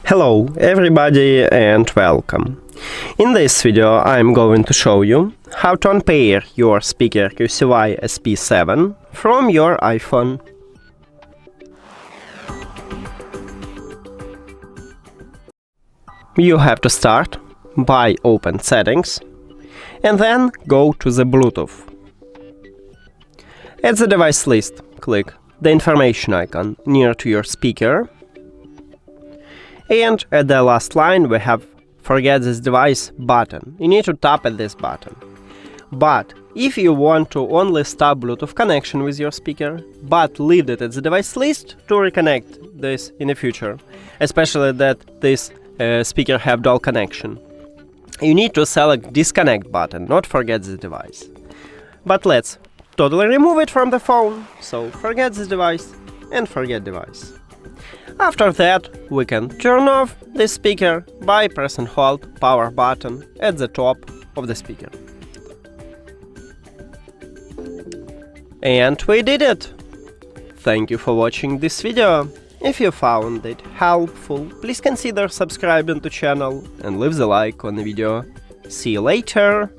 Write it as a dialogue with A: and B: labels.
A: Hello everybody and welcome. In this video I'm going to show you how to unpair your speaker QCY SP7 from your iPhone. You have to start by open settings and then go to the Bluetooth. At the device list, click the information icon near to your speaker. And at the last line we have Forget this device button. You need to tap at this button. But if you want to only stop Bluetooth connection with your speaker, but leave it at the device list to reconnect this in the future, especially that this speaker have dual connection, you need to select disconnect button, not forget this device. But let's totally remove it from the phone, so forget this device and forget device. After that, we can turn off the speaker by press and hold power button at the top of the speaker. And we did it! Thank you for watching this video. If you found it helpful, please consider subscribing to channel and leave the like on the video. See you later!